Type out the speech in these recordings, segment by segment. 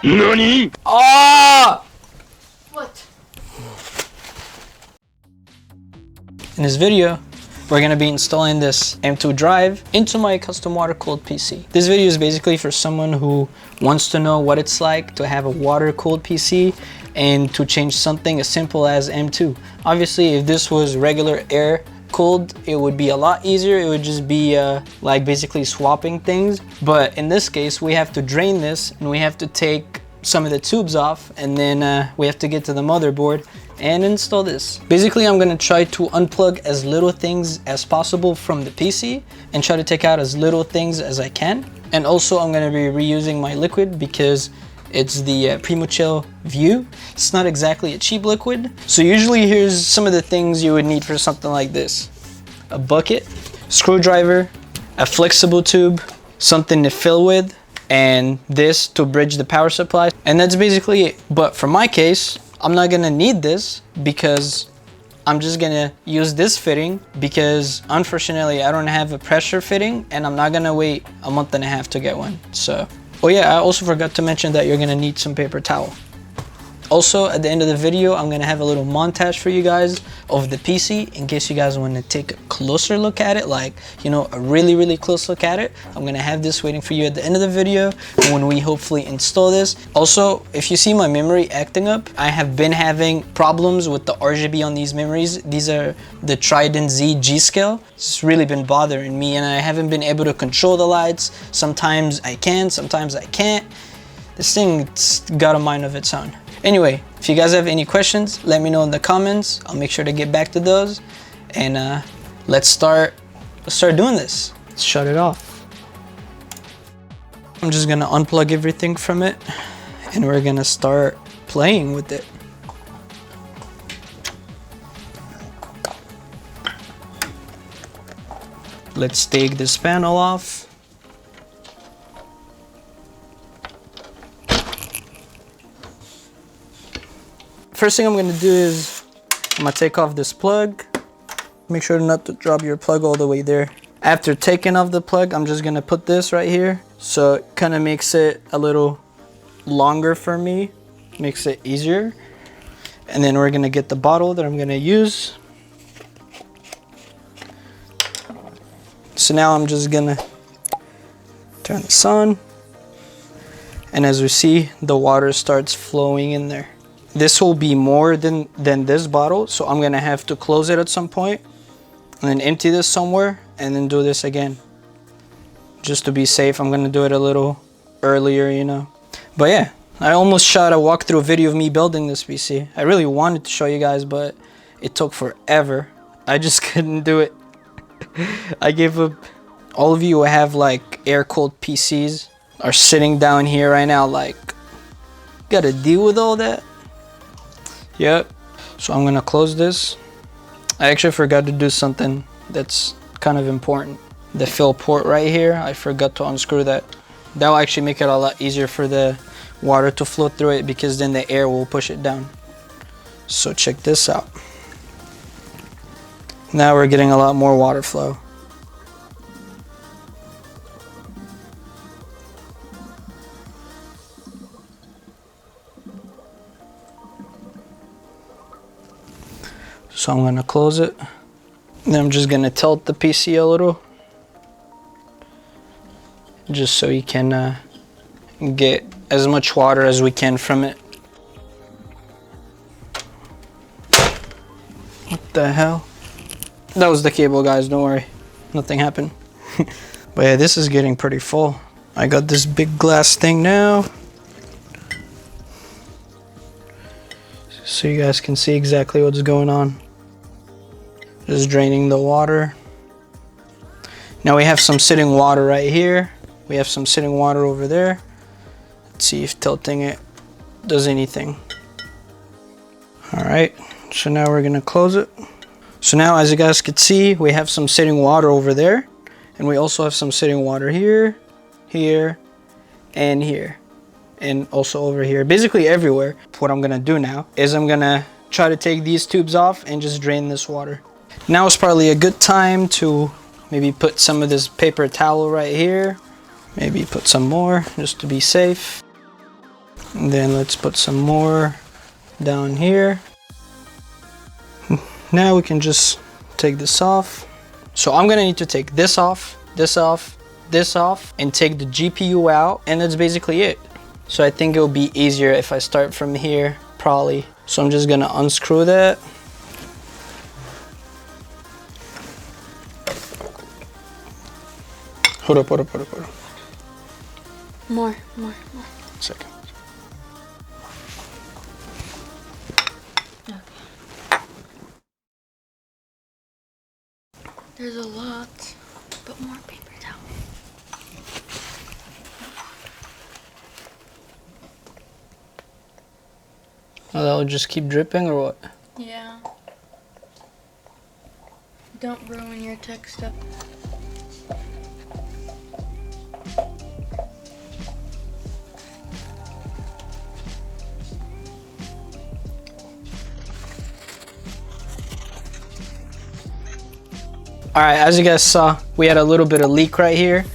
NANI?! Ah! What? In this video, we're gonna be installing this M.2 drive into my custom water-cooled PC. This video is basically for someone who wants to know what it's like to have a water-cooled PC and to change something as simple as M.2. Obviously, if this was regular air cooled, it would be a lot easier. It would just be like basically swapping things. But in this case, we have to drain this and we have to take some of the tubes off, and then we have to get to the motherboard and install this. Basically, I'm gonna try to unplug as little things as possible from the PC and try to take out as little things as I can. And also, I'm gonna be reusing my liquid because it's the Primo Chill View. It's not exactly a cheap liquid. So usually here's some of the things you would need for something like this. A bucket, screwdriver, a flexible tube, something to fill with, and this to bridge the power supply. And that's basically it. But for my case, I'm not gonna need this because I'm just gonna use this fitting because unfortunately I don't have a pressure fitting and I'm not gonna wait a month and a half to get one. So, oh yeah, I also forgot to mention that you're gonna need some paper towel. Also, at the end of the video, I'm gonna have a little montage for you guys of the PC in case you guys want to take a closer look at it, like, you know, a really close look at it. I'm gonna have this waiting for you at the end of the video when we hopefully install this. Also, if you see my memory acting up, I have been having problems with the RGB on these memories. These are the Trident Z G-Scale. It's really been bothering me and I haven't been able to control the lights. Sometimes I can, sometimes I can't. This thing's got a mind of its own. Anyway, if you guys have any questions, let me know in the comments. I'll make sure to get back to those. And let's start doing this. Let's shut it off. I'm just gonna unplug everything from it and we're gonna start playing with it. Let's take this panel off. First thing I'm gonna do is I'm gonna take off this plug. Make sure not to drop your plug all the way there. After taking off the plug, I'm just gonna put this right here. So it kind of makes it a little longer for me, makes it easier. And then we're gonna get the bottle that I'm gonna use. So now I'm just gonna turn this on. And as we see, the water starts flowing in there. This will be more than this bottle, so I'm gonna have to close it at some point and then empty this somewhere and then do this again. Just to be safe, I'm gonna do it a little earlier, you know. But yeah, I almost shot a walkthrough video of me building this PC. I really wanted to show you guys, but it took forever. I just couldn't do it. I gave up. All of you who have like air-cooled PCs are sitting down here right now like, gotta deal with all that? Yep. So I'm gonna close this. I actually forgot to do something that's kind of important. The fill port right here, I forgot to unscrew that. That will actually make it a lot easier for the water to flow through it because then the air will push it down. So check this out. Now we're getting a lot more water flow. So I'm gonna close it. Then I'm just gonna tilt the PC a little, just so you can get as much water as we can from it. What the hell? That was the cable, guys, don't worry. Nothing happened. But yeah, this is getting pretty full. I got this big glass thing now, so you guys can see exactly what's going on. Just draining the water. Now we have some sitting water right here. We have some sitting water over there. Let's see if tilting it does anything. All right, so now we're gonna close it. So now, as you guys can see, we have some sitting water over there. And we also have some sitting water here, here, and here. And also over here, basically everywhere. What I'm gonna do now is I'm gonna try to take these tubes off and just drain this water. Now is probably a good time to maybe put some of this paper towel right here. Maybe put some more just to be safe. And then let's put some more down here. Now we can just take this off. So I'm gonna need to take this off, this off, this off, and take the GPU out, and that's basically it. So I think it'll be easier if I start from here, probably. So I'm just gonna unscrew that. Hold up. More. Second. Okay. There's a lot, but more paper towel. Oh, that'll just keep dripping or what? Yeah. Don't ruin your tech stuff. All right, as you guys saw, we had a little bit of leak right here,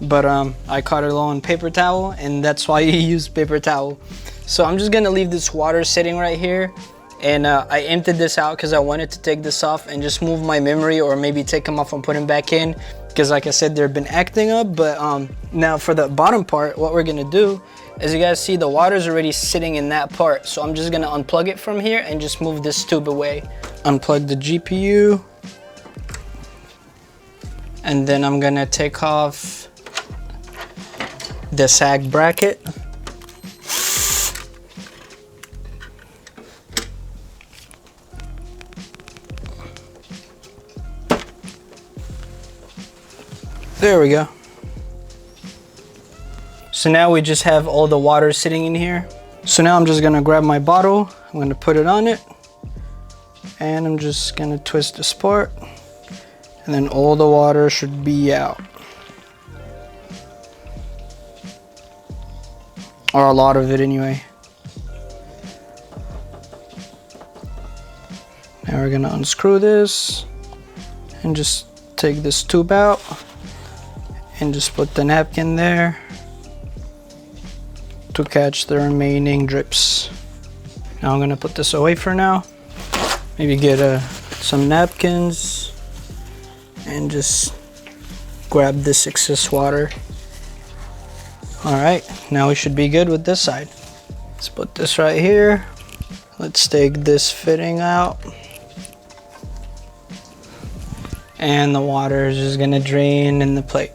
but I caught it all on paper towel, and that's why you use paper towel. So I'm just gonna leave this water sitting right here, and I emptied this out because I wanted to take this off and just move my memory, or maybe take them off and put them back in, because like I said, they've been acting up. But now for the bottom part, what we're gonna do, as you guys see, the water's already sitting in that part. So I'm just gonna unplug it from here and just move this tube away. Unplug the GPU. And then I'm gonna take off the sag bracket. There we go. So now we just have all the water sitting in here. So now I'm just gonna grab my bottle, I'm gonna put it on it, and I'm just gonna twist this part. And then all the water should be out. Or a lot of it anyway. Now we're gonna unscrew this and just take this tube out and just put the napkin there to catch the remaining drips. Now I'm gonna put this away for now. Maybe get some napkins and just grab this excess water. All right, now we should be good with this side. Let's put this right here. Let's take this fitting out. And the water is just gonna drain in the plate.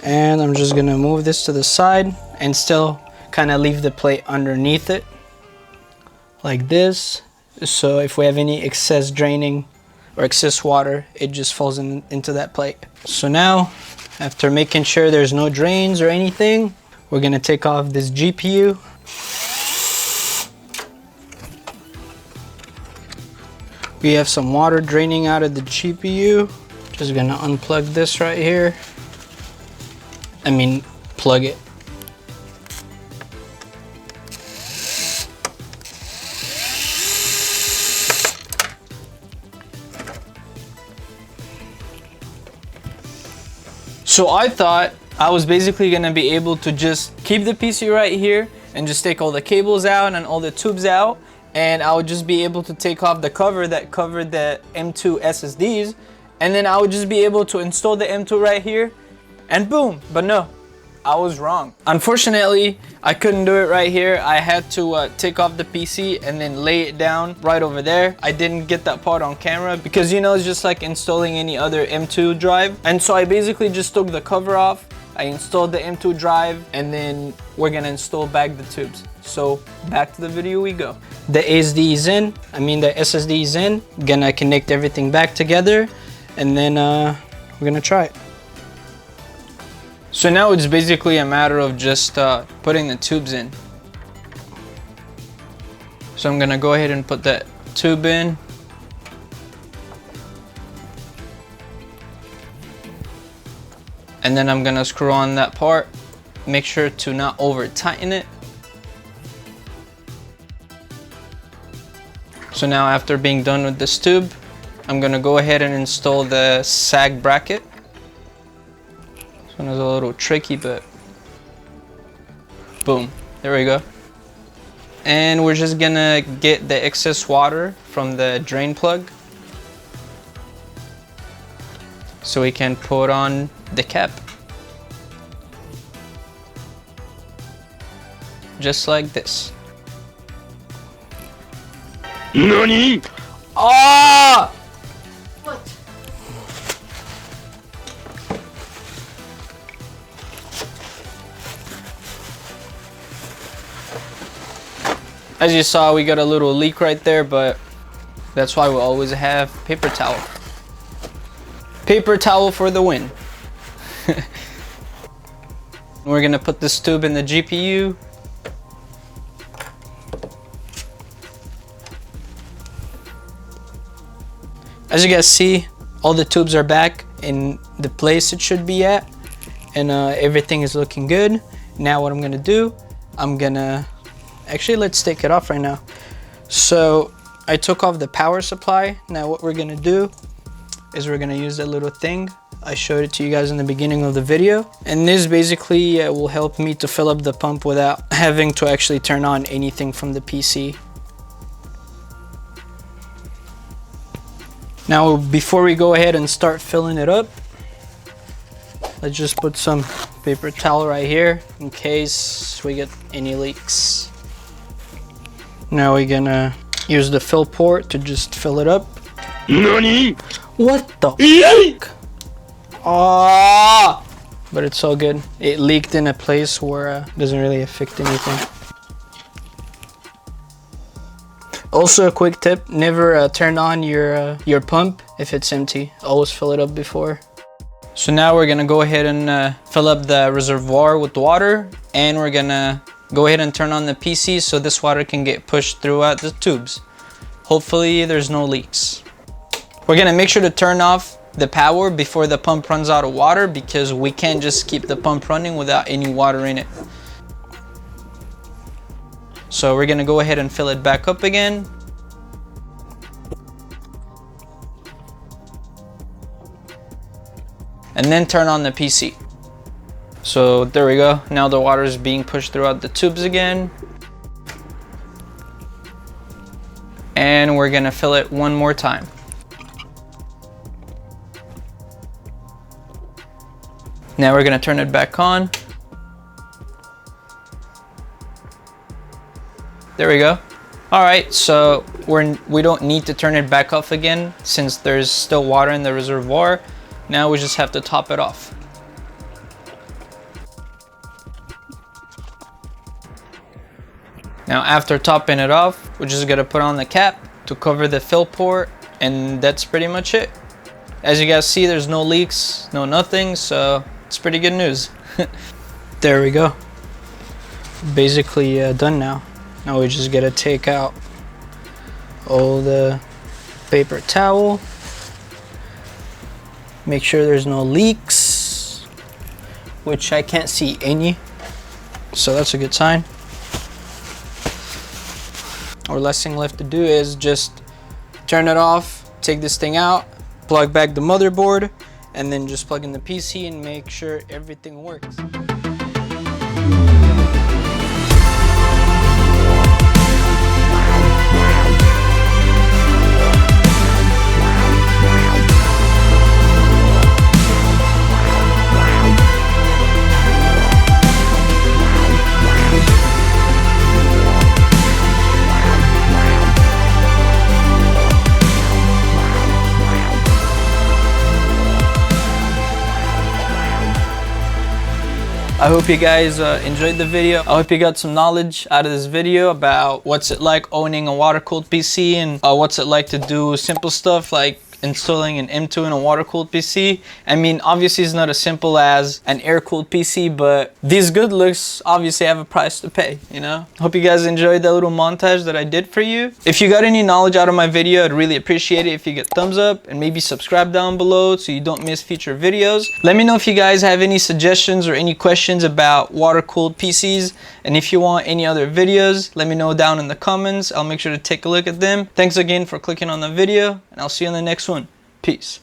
And I'm just gonna move this to the side and still kind of leave the plate underneath it like this. So if we have any excess draining or excess water, it just falls into that plate. So now, after making sure there's no drains or anything, we're gonna take off this GPU. We have some water draining out of the GPU. Just gonna unplug this right here. Plug it. So I thought I was basically gonna be able to just keep the PC right here and just take all the cables out and all the tubes out, and I would just be able to take off the cover that covered the M.2 SSDs, and then I would just be able to install the M.2 right here, and boom. But no, I was wrong. Unfortunately, I couldn't do it right here. I had to take off the PC and then lay it down right over there. I didn't get that part on camera because, you know, it's just like installing any other M.2 drive. And so I basically just took the cover off, I installed the M.2 drive, and then we're gonna install back the tubes. So back to the video we go. The SSD is in, the SSD is in. Gonna connect everything back together, and then we're gonna try it. So now it's basically a matter of just putting the tubes in. So I'm gonna go ahead and put that tube in. And then I'm gonna screw on that part. Make sure to not over tighten it. So now after being done with this tube, I'm gonna go ahead and install the sag bracket. This one is a little tricky, but Boom, there we go. And we're just gonna get the excess water from the drain plug so we can put on the cap. Just like this. NANI?! Ah! What? As you saw, we got a little leak right there, but that's why we always have paper towel. Paper towel for the win. We're gonna put this tube in the GPU. As you guys see, all the tubes are back in the place it should be at, and everything is looking good. Now what I'm gonna do, actually let's take it off right now. So I took off the power supply. Now what we're gonna do is we're gonna use that little thing. I showed it to you guys in the beginning of the video, and this basically will help me to fill up the pump without having to actually turn on anything from the PC. Now, before we go ahead and start filling it up, let's just put some paper towel right here in case we get any leaks. Now we're gonna use the fill port to just fill it up. NANI?! What the fuck? Ah! But it's all good. It leaked in a place where it doesn't really affect anything. Also, a quick tip, never turn on your pump if it's empty. Always fill it up before. So now we're gonna go ahead and fill up the reservoir with water, and we're gonna go ahead and turn on the PC so this water can get pushed throughout the tubes. Hopefully there's no leaks. We're gonna make sure to turn off the power before the pump runs out of water, because we can't just keep the pump running without any water in it. So we're gonna go ahead and fill it back up again. And then turn on the PC. So there we go. Now the water is being pushed throughout the tubes again. And we're gonna fill it one more time. Now we're gonna turn it back on. There we go. All right, so we don't need to turn it back off again since there's still water in the reservoir. Now we just have to top it off. Now after topping it off, we're just gonna put on the cap to cover the fill port, and that's pretty much it. As you guys see, there's no leaks, no nothing, so it's pretty good news. There we go. Basically done now. Now we just gotta take out all the paper towel. Make sure there's no leaks, which I can't see any. So that's a good sign. Our last thing left to do is just turn it off, take this thing out, plug back the motherboard, and then just plug in the PC and make sure everything works. I hope you guys enjoyed the video. I hope you got some knowledge out of this video about what's it like owning a water-cooled PC, and what's it like to do simple stuff like installing an M.2 in a water-cooled PC. I mean, obviously it's not as simple as an air-cooled PC, but these good looks obviously have a price to pay, you know? Hope you guys enjoyed that little montage that I did for you. If you got any knowledge out of my video, I'd really appreciate it if you get thumbs up and maybe subscribe down below so you don't miss future videos. Let me know if you guys have any suggestions or any questions about water-cooled PCs, and if you want any other videos, let me know down in the comments. I'll make sure to take a look at them. Thanks again for clicking on the video, and I'll see you in the next one. Peace.